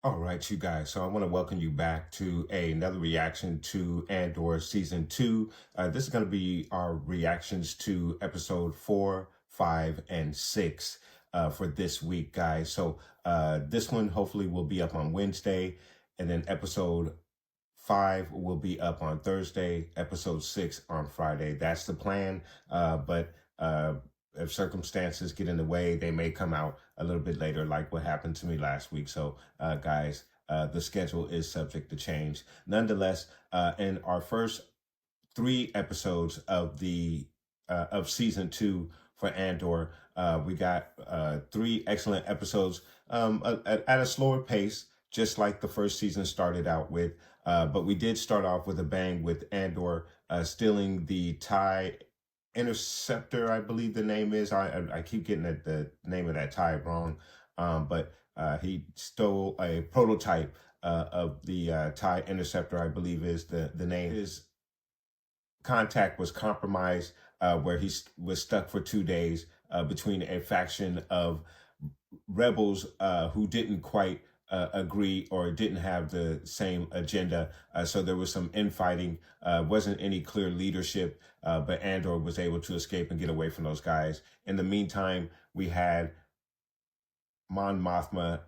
All right, you guys. So I want to welcome you back to another reaction to Andor season 2. This is going to be our reactions to episode 4, 5, and 6 for this week, guys. So this one hopefully will be up on Wednesday, and then episode 5 will be up on Thursday, episode 6 on Friday. That's the plan. But if circumstances get in the way, they may come out a little bit later, like what happened to me last week. So, guys, the schedule is subject to change. Nonetheless, in our first 3 episodes of the of season 2 for Andor, we got 3 excellent episodes at a slower pace, just like the first season started out with. But we did start off with a bang with Andor stealing the TIE Interceptor, I believe the name is. I keep getting the name of that TIE wrong. But he stole a prototype of the TIE Interceptor, I believe is the name. His contact was compromised, where he was stuck for 2 days between a faction of rebels who didn't quite agree or didn't have the same agenda. So there was some infighting, wasn't any clear leadership, but Andor was able to escape and get away from those guys. In the meantime, we had Mon Mothma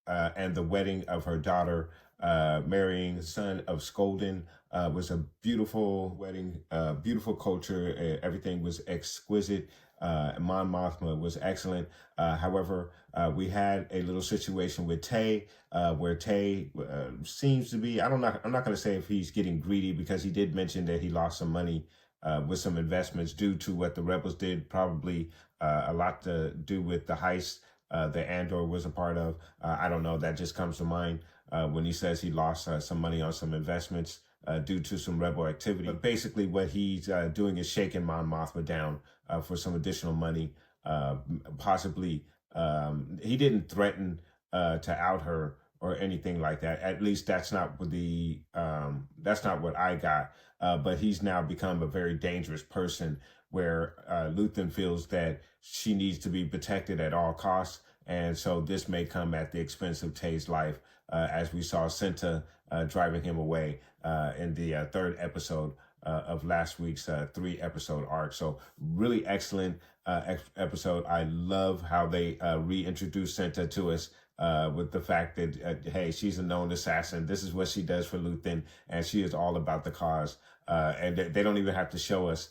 and the wedding of her daughter, marrying the son of Skolden. Was a beautiful wedding, beautiful culture. Everything was exquisite. Mon Mothma was excellent. However, we had a little situation with Tay, where Tay seems to be, I'm not going to say if he's getting greedy, because he did mention that he lost some money with some investments due to what the rebels did, probably a lot to do with the heist that Andor was a part of. I don't know, that just comes to mind when he says he lost some money on some investments due to some rebel activity. But basically what he's doing is shaking Mon Mothma down for some additional money. Possibly, he didn't threaten to out her or anything like that. At least that's not what that's not what I got. But he's now become a very dangerous person, where Luthen feels that she needs to be protected at all costs. And so this may come at the expense of Tay's life, as we saw Cinta driving him away in the 3rd episode of last week's 3-episode arc. So really excellent episode. I love how they reintroduced Cinta to us with the fact that, hey, she's a known assassin. This is what she does for Luthen, and she is all about the cause. And they don't even have to show us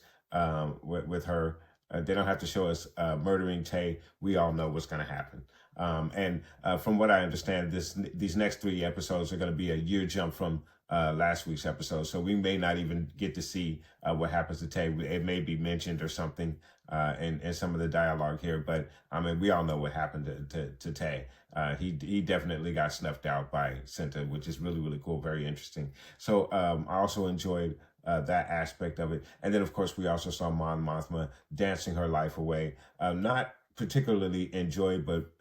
with her. They don't have to show us murdering Tay. We all know what's going to happen. And from what I understand, these next 3 episodes are going to be a year jump from last week's episode. So we may not even get to see what happens to Tay. It may be mentioned or something in some of the dialogue here. But I mean, we all know what happened to Tay. He definitely got snuffed out by Cinta, which is really, really cool. Very interesting. So I also enjoyed that aspect of it. And then, of course, we also saw Mon Mothma dancing her life away. Not particularly enjoyed, but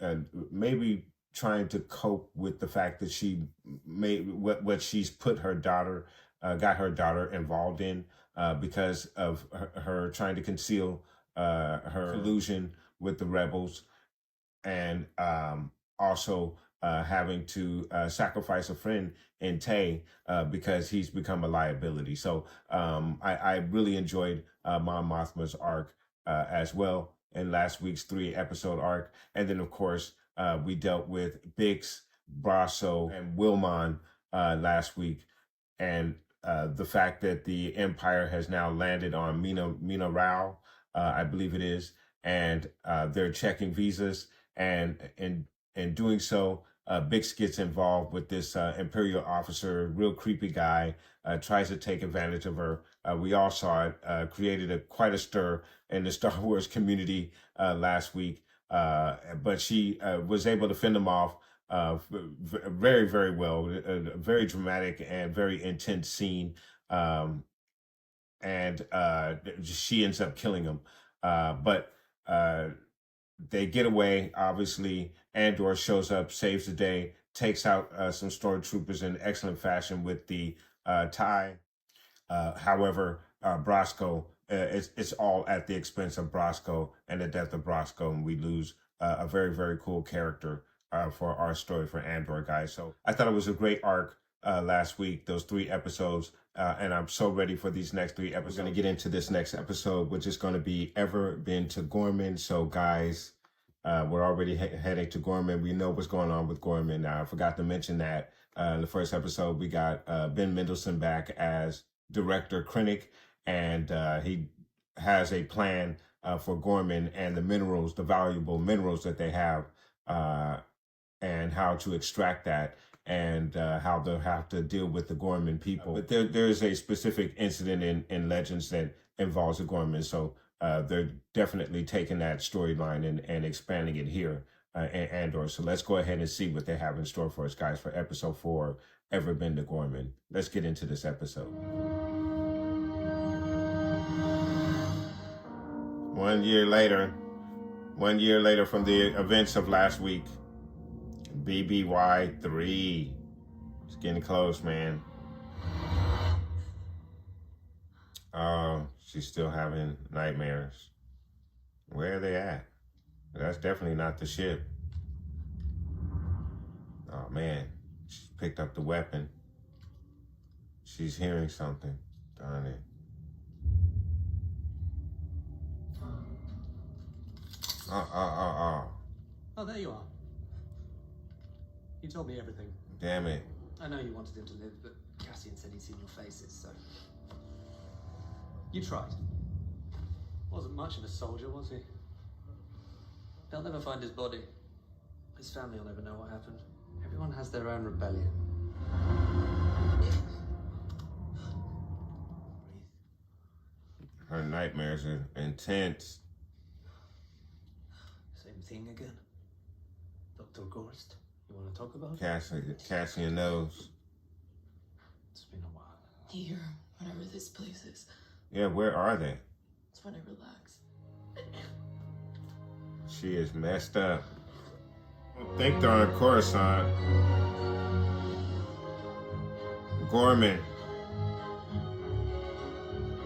maybe trying to cope with the fact that she made what she's put her daughter, got her daughter involved in, because of her trying to conceal her collusion with the rebels, and also having to sacrifice a friend in Tay because he's become a liability. So I really enjoyed Mon Mothma's arc as well in last week's 3-episode arc. And then, of course, we dealt with Bix, Brasso, and Wilmon last week. And the fact that the Empire has now landed on Mina Rao, I believe it is, and they're checking visas. And in doing so, Bix gets involved with this Imperial officer, real creepy guy, tries to take advantage of her. We all saw it, created quite a stir in the Star Wars community last week. But she was able to fend them off very, very well. A very dramatic and very intense scene. And she ends up killing him. But they get away. Obviously, Andor shows up, saves the day, takes out some stormtroopers in excellent fashion with the tie. However, Brosco, it's all at the expense of Brosco and the death of Brosco, and we lose a very, very cool character for our story for Andor, guys. So I thought it was a great arc last week, those 3 episodes, and I'm so ready for these next 3 episodes. We're going to get into this next episode, which is going to be Ever Been to Ghorman. So, guys, we're already heading to Ghorman. We know what's going on with Ghorman. Now, I forgot to mention that in the first episode, we got Ben Mendelsohn back as Director Krennic, and he has a plan for Ghorman and the minerals, the valuable minerals that they have, and how to extract that, and how they'll have to deal with the Ghorman people. But there's a specific incident in Legends that involves the Ghorman, so they're definitely taking that storyline and expanding it here in Andor. So let's go ahead and see what they have in store for us, guys, for episode 4, Ever Been to Ghorman. Let's get into this episode. 1 year later, 1 year later from the events of last week, BBY3. It's getting close, man. Oh, she's still having nightmares. Where are they at? That's definitely not the ship. Oh, man. She picked up the weapon. She's hearing something. Darn it. Oh, there you are. You told me everything. Damn it. I know you wanted him to live, but Cassian said he'd seen your faces, so... You tried. Wasn't much of a soldier, was he? They'll never find his body. His family will never know what happened. Everyone has their own rebellion. Her nightmares are intense. Same thing again. Dr. Gorst, you want to talk about it? Cassian knows. It's been a while. Here, whatever this place is. Yeah, where are they? It's when I relax. She is messed up. I think they're on Coruscant. Ghorman.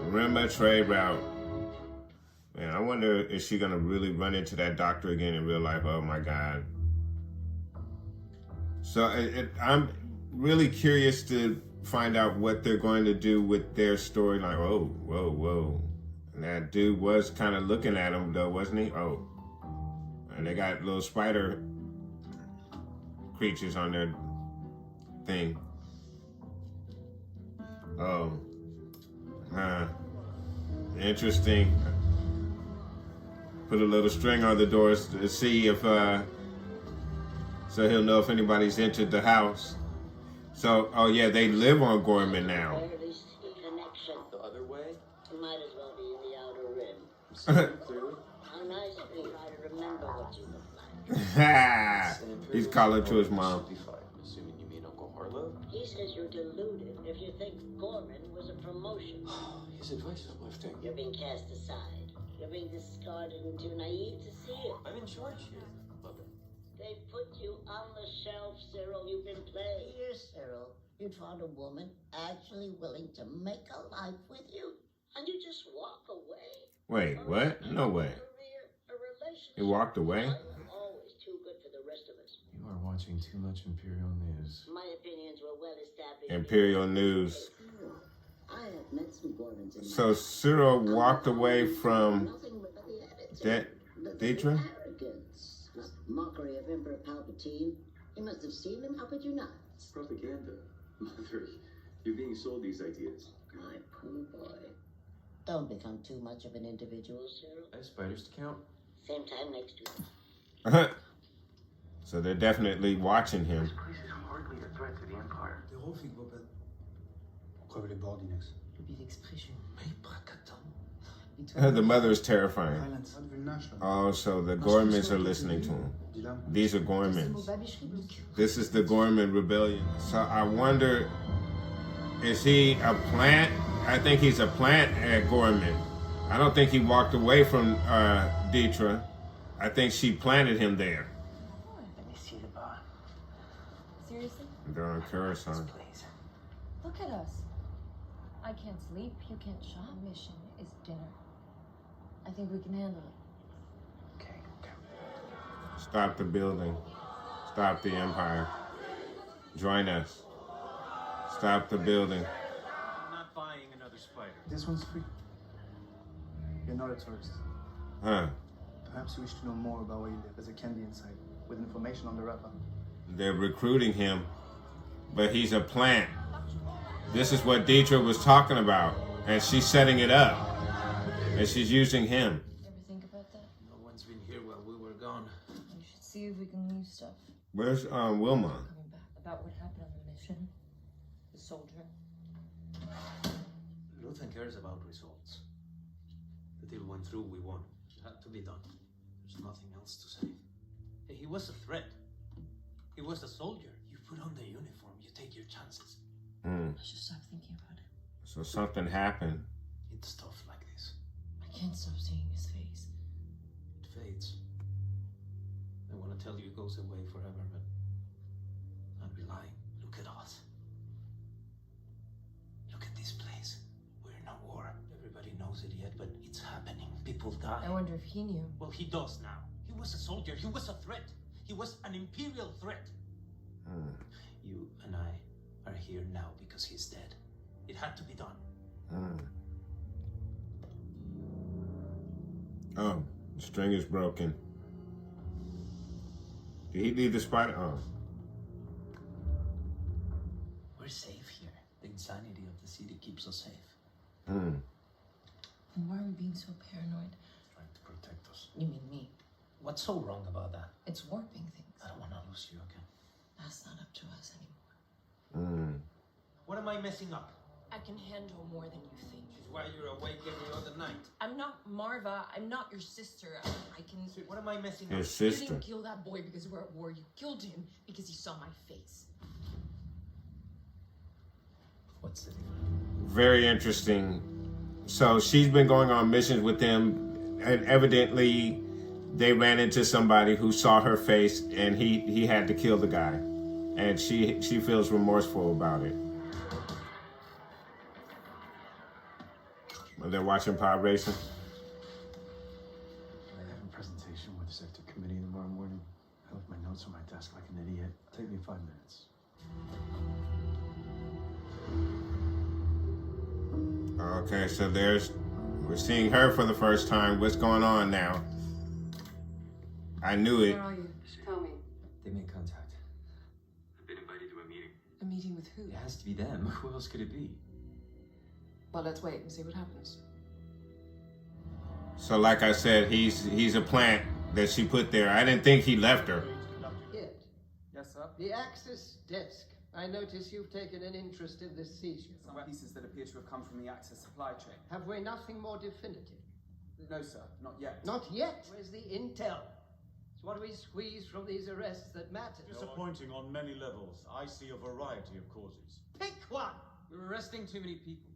Rimba trade route. Man, I wonder if she's gonna really run into that doctor again in real life. Oh my God. So I'm really curious to find out what they're going to do with their storyline. Oh, whoa. And that dude was kind of looking at him though, wasn't he? Oh. And they got little spider creatures on their thing. Oh. Interesting. Put a little string on the doors to see if, so he'll know if anybody's entered the house. So, oh yeah, they live on Ghorman now. The other way? You might as well be in the outer rim. Clearly. How nice of you try to remember what you look like. He's calling to his mom. Assuming you mean Uncle Harlow? He says you're deluded if you think Ghorman was a promotion. His advice is uplifting. You're being cast aside. You're being discarded and too naive to see it. I'm in charge here, Mother. They put you on the shelf, Cyril. You've been played. Here, Cyril. You'd find a woman actually willing to make a life with you, and you just walk away. Wait, what? No way. He walked away? Always too good for the rest of us. You are watching too much Imperial News. My opinions were well established. Imperial News. I have met some Ghormans in So Cyril walked away from Deidre? Arrogance. This mockery of Emperor Palpatine. You must have seen them. How could you not? It's propaganda. Mother, you're being sold these ideas. My poor boy. Don't become too much of an individual, Cyril. I have spiders to count. Same time next week. So they're definitely watching him. This place is hardly a threat to the Empire. De rol ik wel ben. Pourquoi les bordiness? Oublie l'expression. Mais pas qu'attends. The mother is terrifying. Oh, so the Ghormans are listening to him. These are Ghormans. This is the Ghorman rebellion. So I wonder, is he a plant? I think he's a plant at Ghorman. I don't think he walked away from Deetra. I think she planted him there. Let me see the bar. Seriously? They're on Coruscant. Please. Look at us. I can't sleep, you can't shop. Mission is dinner. I think we can handle it. Okay. Stop the building. Stop the Empire. Join us. Stop the building. I'm not buying another spider. This one's free. You're not a tourist. Huh. Perhaps you wish to know more about where you live. There's a candy inside with information on the wrapper. They're recruiting him, but he's a plant. This is what Deetra was talking about, and she's setting it up, and she's using him. Ever think about that? No one's been here while we were gone. We should see if we can use stuff. Where's Wilma? Coming back about what happened on the mission. The soldier. Luthen cares about results. The deal went through, we won. It had to be done. There's nothing else to say. Hey, he was a threat. He was a soldier. You put on the uniform, you take your chances. I should stop thinking about it. So something happened. It's stuff like this. I can't stop seeing his face. It fades. I want to tell you it goes away forever, but I'd be lying. Look at us. Look at this place. We're in a war. Everybody knows it yet, but it's happening. People die. I wonder if he knew. Well, he does now. He was a soldier. He was a threat. He was an imperial threat. You and I are here now because he's dead. It had to be done. Oh, the string is broken. Did he leave the spider? Oh. We're safe here. The insanity of the city keeps us safe. And why are we being so paranoid? Trying to protect us. You mean me? What's so wrong about that? It's warping things. I don't want to lose you again. That's not up to us anymore. What am I messing up? I can handle more than you think. Which is why you're awake every other night. I'm not Marva. I'm not your sister. I can. What am I messing His up? You sister. didn't kill that boy because we're at war. You killed him because he saw my face. What's it? Very interesting. So she's been going on missions with them, and evidently they ran into somebody who saw her face, and he had to kill the guy, and she feels remorseful about it. They're watching pod racing. I have a presentation with the sector committee tomorrow morning. I left my notes on my desk like an idiot. Take me 5 minutes. Okay, so we're seeing her for the first time. What's going on now? I knew it. Where are you? Tell me. They made contact. I've been invited to a meeting. A meeting with who? It has to be them. Who else could it be? Well, let's wait and see what happens. So like I said, he's a plant that she put there. I didn't think he left her. Kid, Yes, sir? the Axis desk. I notice you've taken an interest in this seizure. Some pieces that appear to have come from the Axis supply chain. Have we nothing more definitive? No, sir, not yet. Not yet. Where's the intel? It's what we squeeze from these arrests that matters. Disappointing on many levels. I see a variety of causes. Pick one. We're arresting too many people.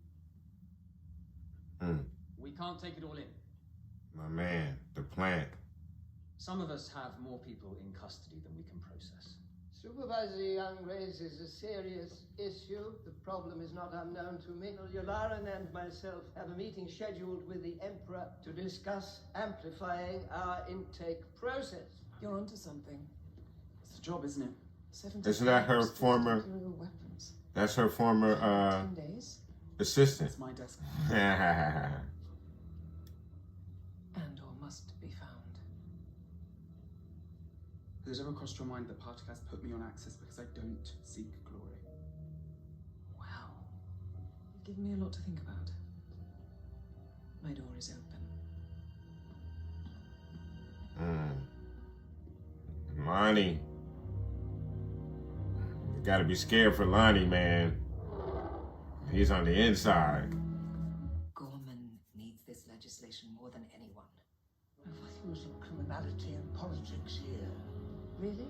We can't take it all in. My man, the plant. Some of us have more people in custody than we can process. Supervisor Young raises a serious issue. The problem is not unknown to me. Yularan and myself have a meeting scheduled with the Emperor to discuss amplifying our intake process. You're onto something. It's the job, isn't it? 70 Isn't that her still former? nuclear weapons. That's her former 10 days. assistant. It's my desk. Andor must be found. Has it ever crossed your mind that Particle has put me on Axis because I don't seek glory? Wow. You've given me a lot to think about. My door is open. Lonnie. You gotta be scared for Lonnie, man. He's on the inside. Ghorman needs this letter. legislation more than anyone. We're using criminality and politics here. Really?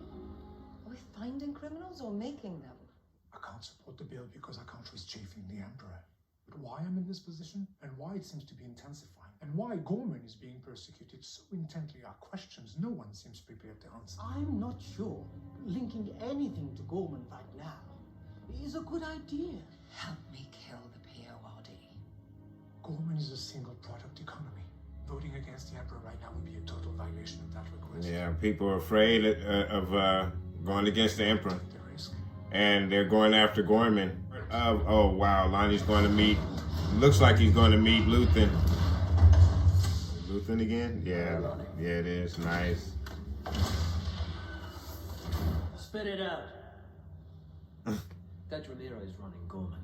Are we finding criminals or making them? I can't support the bill because our country is chafing the Emperor. But why I'm in this position, and why it seems to be intensifying, and why Ghorman is being persecuted so intently are questions no one seems prepared to answer. I'm not sure linking anything to Ghorman right now is a good idea. Help me kill the PORD. Ghorman is a single product economy. Voting against the Emperor right now would be a total violation of that request. Yeah, people are afraid of going against the Emperor. And they're going after Ghorman. Oh, wow, Lonnie's going to meet, looks like he's going to meet Luthen. Luthen again? Yeah, yeah, it is. Nice. Spit it out. Dedrolira is running Ghorman.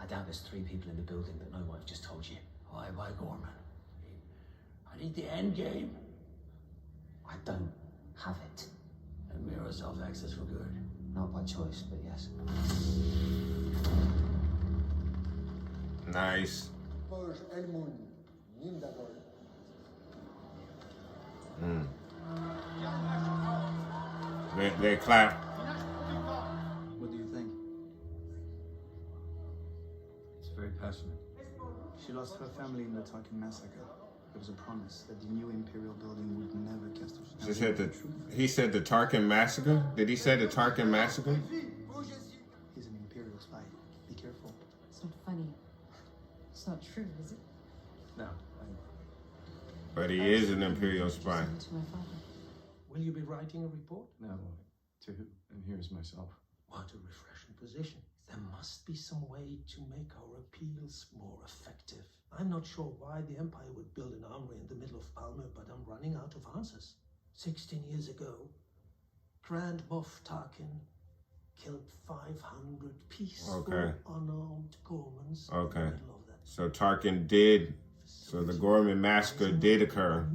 I doubt there's 3 people in the building that know what I've just told you. Why Ghorman? I need the end game. I don't have it. And mirror self-access for good. Not by choice, but yes. Nice. They clap. What do you think? It's very passionate. She lost her family in the Tarkin massacre. There was a promise that the new Imperial building would never cast her. She said he said the Tarkin massacre? Did he say the Tarkin massacre? He's an Imperial spy. Be careful. It's not funny. It's not true, is it? No. But he is an Imperial spy. To my father. Will you be writing a report? No. To who? And here's myself. What a refreshing position. There must be some way to make our appeals more effective. I'm not sure why the Empire would build an armory in the middle of Palmer, but I'm running out of answers. 16 years ago, Grand Moff Tarkin killed 500 peaceful, unarmed Ghormans. Okay. In the middle of that. So Tarkin did, so the Ghorman massacre did occur.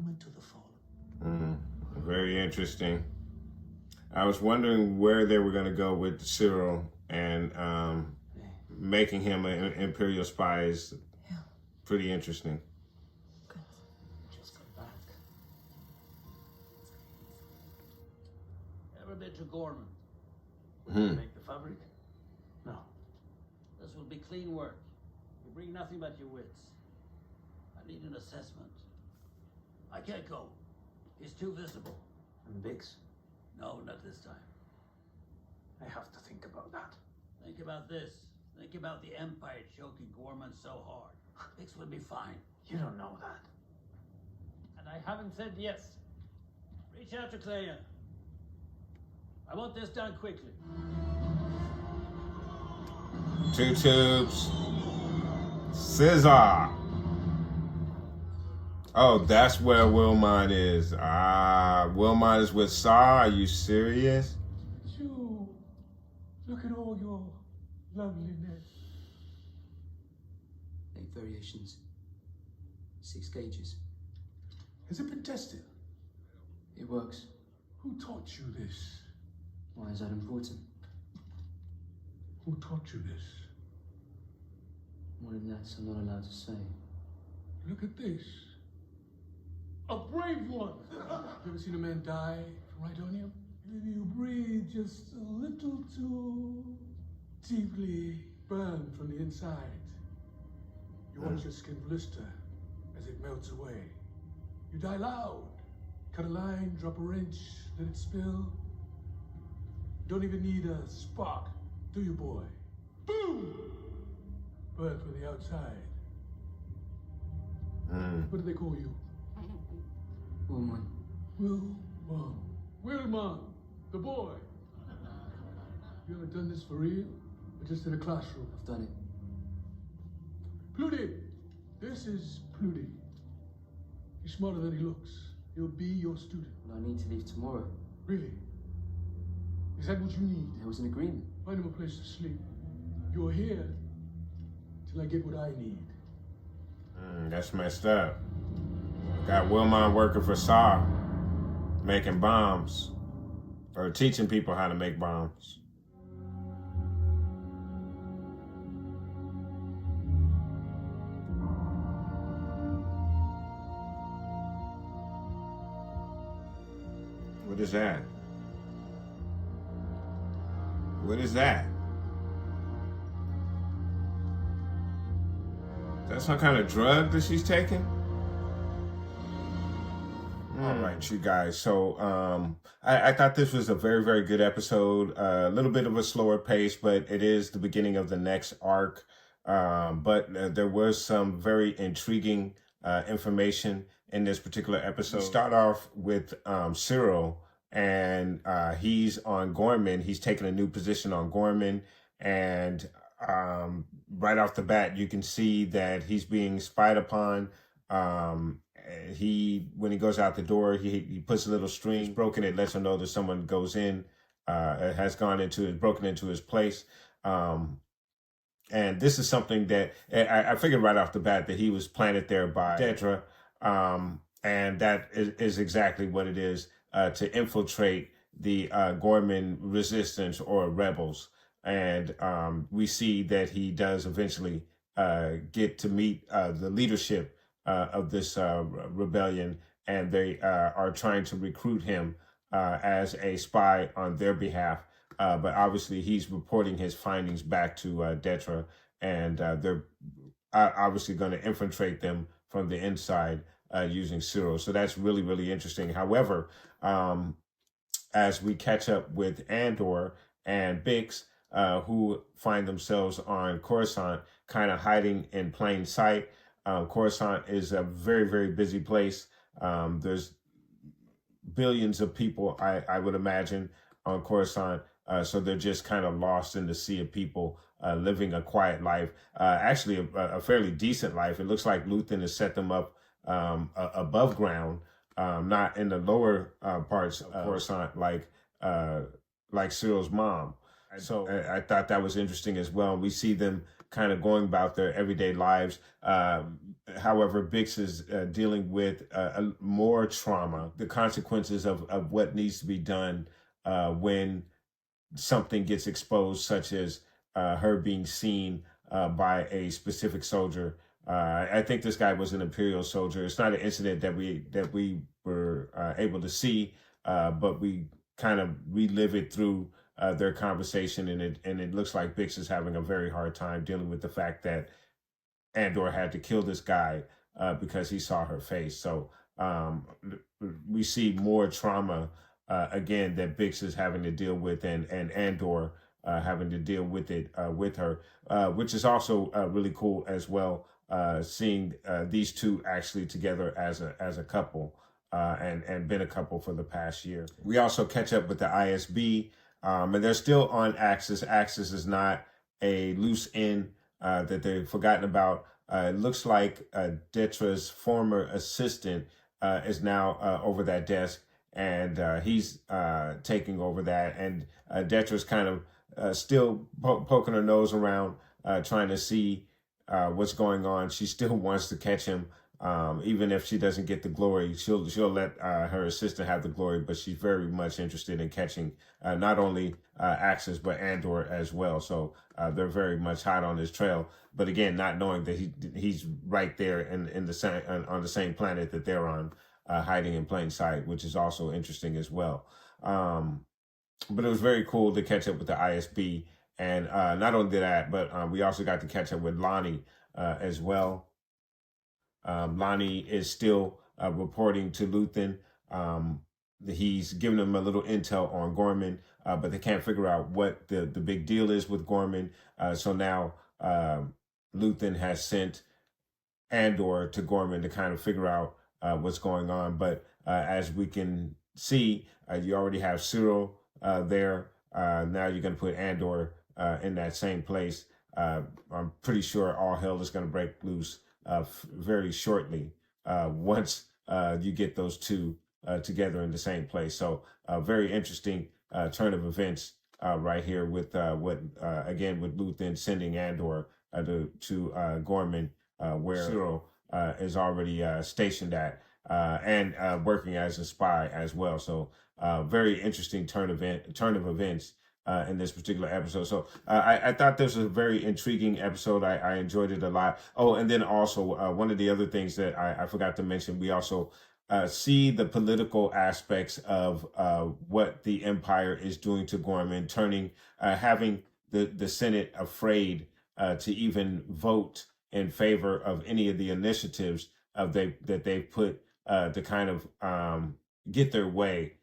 Very interesting. I was wondering where they were going to go with Cyril and making him an Imperial spy is pretty interesting. Just come back. Ever been to Ghorman? Make the fabric? No. This will be clean work. You bring nothing but your wits. I need an assessment. I can't go. He's too visible. And Bix? No, not this time. I have to think about that. Think about this. Think about the Empire choking Ghorman so hard. Bix would be fine. You don't know that. And I haven't said yes. Reach out to Clea. I want this done quickly. 2 tubes. Scissor. Oh, that's where Wilmot is. Wilmot is with Saw. Are you serious? You look at all your loveliness. 8 variations. 6 gauges. Has it been tested? It works. Who taught you this? Why is that important? Who taught you this? More than that, I'm not allowed to say. Look at this. A brave one! You ever seen a man die from rhydonium? You breathe just a little too deeply, burn from the inside. You watch your skin blister as it melts away. You die loud. Cut a line, drop a wrench, let it spill. Don't even need a spark, do you, boy? Boom! Burn from the outside. What do they call you? Ghorman. Wilmon. Wilmon, the boy. You ever done this for real? Or just in a classroom? I've done it. Pluty! This is Pluty. He's smarter than he looks. He'll be your student. But I need to leave tomorrow. Really? Is that what you need? There was an agreement. Find him a place to sleep. You're here till I get what I need. That's messed up. Got Wilmot working for Saw, making bombs, or teaching people how to make bombs. What is that? What is that? That's some kind of drug that she's taking? All right, you guys. So I thought this was a very, very good episode. A little bit of a slower pace, but it is the beginning of the next arc. But there was some very intriguing information in this particular episode. We start off with Cyril, and he's on Ghorman. He's taking a new position on Ghorman, and right off the bat, you can see that he's being spied upon. When he goes out the door, he puts a little string. It's broken. It lets him know that someone goes in, broken into his place. And this is something that I figured right off the bat that he was planted there by Dedra. And that is exactly what it is, to infiltrate the Ghorman resistance or rebels. And we see that he does eventually get to meet the leadership of this rebellion, and they are trying to recruit him as a spy on their behalf. But obviously he's reporting his findings back to Dedra, and they're obviously going to infiltrate them from the inside using Cyril. So that's really, really interesting. However, as we catch up with Andor and Bix, who find themselves on Coruscant, kind of hiding in plain sight. Coruscant is a very, very busy place. There's billions of people, I would imagine, on Coruscant. So they're just kind of lost in the sea of people, living a quiet life, actually a fairly decent life. It looks like Luthen has set them up above ground, not in the lower parts of Coruscant, like Cyril's mom. So I thought that was interesting as well. We see them kind of going about their everyday lives. However, Bix is dealing with more trauma, the consequences of what needs to be done when something gets exposed, such as her being seen by a specific soldier. I think this guy was an Imperial soldier. It's not an incident that we were able to see, but we kind of relive it through their conversation, and it looks like Bix is having a very hard time dealing with the fact that Andor had to kill this guy because he saw her face. So we see more trauma again that Bix is having to deal with, and Andor having to deal with it with her, which is also really cool as well. Seeing these two actually together as a couple, and been a couple for the past year. We also catch up with the ISB. And they're still on Axis. Axis is not a loose end that they've forgotten about. It looks like Detra's former assistant is now over that desk, and he's taking over that. And Detra's kind of still poking her nose around, trying to see what's going on. She still wants to catch him. Even if she doesn't get the glory, she'll let her assistant have the glory, but she's very much interested in catching not only Axis, but Andor as well. So they're very much hot on his trail. But again, not knowing that he's right there in the same, on the same planet that they're on, hiding in plain sight, which is also interesting as well. But it was very cool to catch up with the ISB. And not only that, but we also got to catch up with Lonnie as well. Lonnie is still reporting to Luthen. He's giving them a little intel on Ghorman, but they can't figure out what the big deal is with Ghorman. So now Luthen has sent Andor to Ghorman to kind of figure out what's going on. But as we can see, you already have Cyril there. Now you're going to put Andor in that same place. I'm pretty sure all hell is going to break loose very shortly once you get those two together in the same place. So very interesting turn of events right here with again with Luthen sending Andor to Ghorman, where Cyril is already stationed at and working as a spy as well. So very interesting turn of events in this particular episode. So I thought this was a very intriguing episode. I enjoyed it a lot. Oh, and then also one of the other things that I forgot to mention, we also see the political aspects of what the Empire is doing to Ghorman, having the Senate afraid to even vote in favor of any of the initiatives that they've put to kind of get their way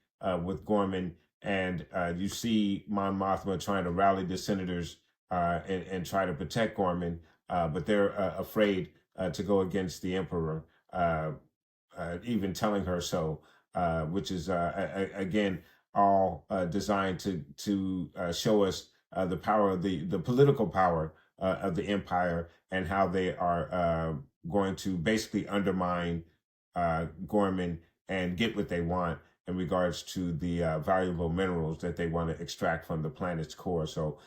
with Ghorman. And you see Mon Mothma trying to rally the senators and try to protect Ghorman, but they're afraid to go against the Emperor, even telling her so, which is, again, all designed to show us the power of the political power of the Empire and how they are going to basically undermine Ghorman and get what they want in regards to the valuable minerals that they want to extract from the planet's core. So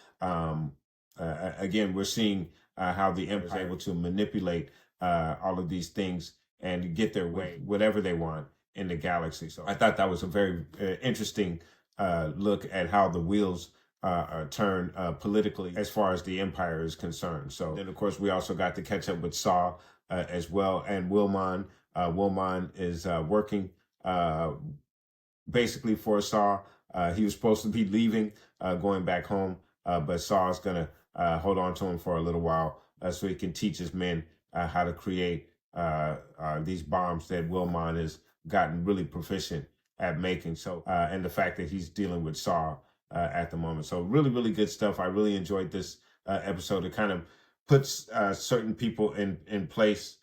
again, we're seeing how the Empire is able to manipulate all of these things and get their way, whatever they want in the galaxy. So I thought that was a very interesting look at how the wheels turn politically as far as the Empire is concerned. So then, of course, we also got to catch up with Saw as well, and Wilmon. Wilmon is working basically for Saw. He was supposed to be leaving, going back home, but Saw's going to hold on to him for a little while so he can teach his men how to create these bombs that Wilmon has gotten really proficient at making. So, and the fact that he's dealing with Saw at the moment. So really, really good stuff. I really enjoyed this episode. It kind of puts certain people in place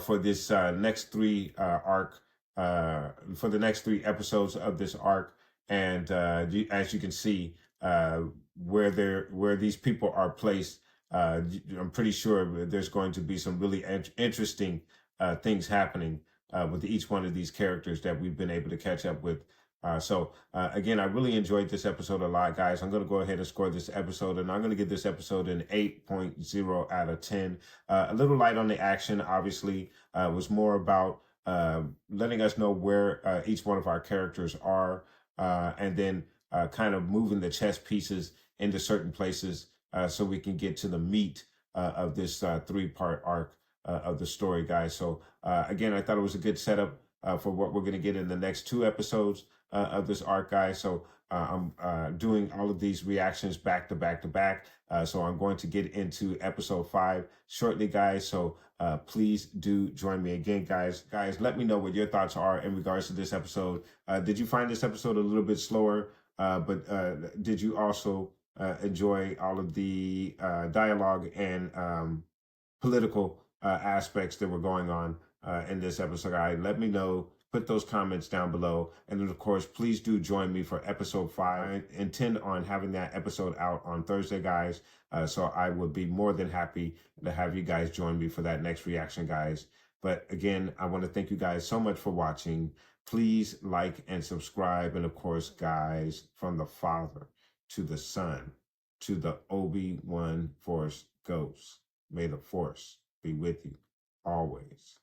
for this next three arc, for the next three episodes of this arc. And as you can see, where these people are placed, I'm pretty sure there's going to be some really interesting things happening with each one of these characters that we've been able to catch up with. So again, I really enjoyed this episode a lot, guys. I'm going to go ahead and score this episode, and I'm going to give this episode an 8.0 out of 10. A little light on the action, obviously, was more about letting us know where each one of our characters are, and then kind of moving the chess pieces into certain places so we can get to the meat of this three-part arc of the story, guys. So again, I thought it was a good setup for what we're going to get in the next two episodes of this arc, guys. So I'm doing all of these reactions back to back to back. So I'm going to get into episode 5 shortly, guys. So please do join me again, guys. Guys, let me know what your thoughts are in regards to this episode. Did you find this episode a little bit slower? But did you also enjoy all of the dialogue and political aspects that were going on in this episode, guys? Let me know. Put those comments down below. And then, of course, please do join me for episode 5. I intend on having that episode out on Thursday, guys. So I would be more than happy to have you guys join me for that next reaction, guys. But again, I want to thank you guys so much for watching. Please like and subscribe. And of course, guys, from the Father to the Son to the Obi-Wan Force Ghost, may the Force be with you always.